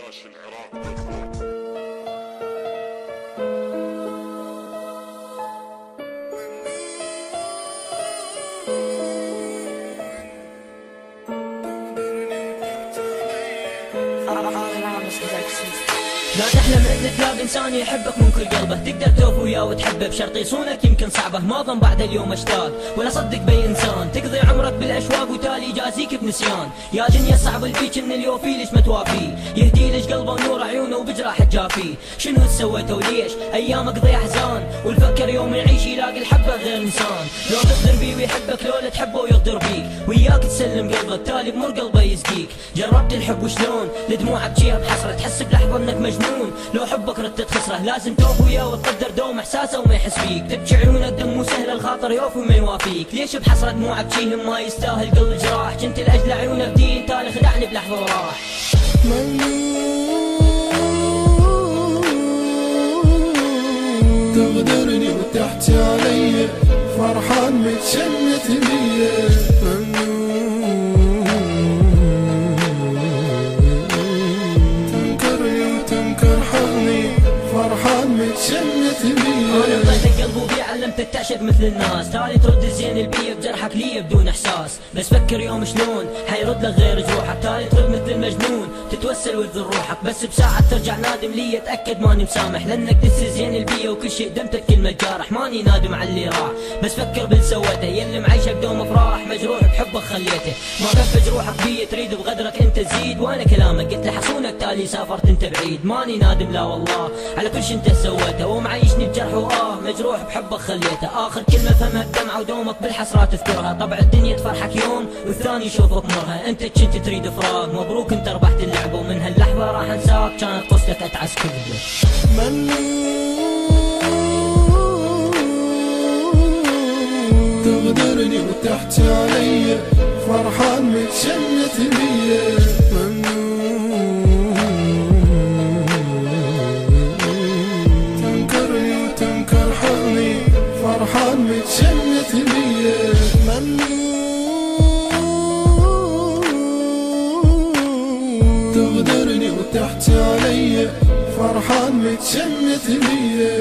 لا تحلم انك تلاقي انسان يحبك من كل قلبه، تقدر توفي وياه وتحبه بشرط يصونك يمكن صعبه، ما ظن بعد اليوم اشتاق ولا صدق بي انسان، تقضي عمرك بالاشواق وتالي يجازيك بنسيان، يا دنيا صعب البيك ان اليوفي ليش ما توافي، يهدي ليش قلبه ونور عيونه وبجراح جافي، شنو سويته وليش ايامك ضيع احزان، والفكر يوم يعيش يلاقي الحبه غير انسان، لو تغدر بيه ويحبك لو لا تحبه ويغدر بيك، وياك تسلم قلبك تالي بمر قلبه يسقيك، جربت الحب وشلون لدموعك بجيها بحسره، تحس بلحظه انك مجنون، لو حبك ردت تخسره، لازم توفي وياه وتقدر دوم احساسه وما يحس فيك، تبكي عيونك دم وسهل الخاطر يوفي وما يوافيك، ليش بحسرة دموعك شيهم ما يستاهل قلب جراح، كنت لاجل عيونك دين تالي خدعني بلحظه وراح. تغدرني وتحكي علي فرحان متشمت بيا، تنكرني وتنكر حضني فرحان متشمت بيا، انا طيت قلبي وبي علمتك تعشق مثل الناس، تالي ترد الزين البي بجرحك لي بدون احساس، بس فكر يوم شلون حيرد لك غير جروحك، تالي ترد مثل المجنون تتوسل وتذل روحك، بس بساعة ترجع نادم لي اتاكد ماني مسامح، لانك دس زين البي وكل شيء دمتك كلمة جارح، ماني نادم على اللي راح، بس فكر باللي سويته، يلي معيشك دوم افراح مجروح بحبك خليته، ما كف جروحك بي تريد بغدرك انت تزيد، وانا كلامك قلت لحصونك تالي سافرت انت بعيد، ماني نادم لا والله على كل شي انت سويته، ومعيشني بجرح مجروح بحبك خليته، اخر كلمة فهمها بدمعة ودومك بالحسرات تذكرها، طبع الدنيا تفرحك يوم والثاني يشوفك مرها، انت كنت تريد فراق، مبروك انت ربحت اللعبة، ومن هاللحظة راح انساك كانت قصتك اتعس كذبة. تغدرني وتحكي علي فرحان متشمت بيا، تنكرني وتنكر حضني فرحان متشمت بيا، تغدرني وتحكي علي فرحان متشمت بيا.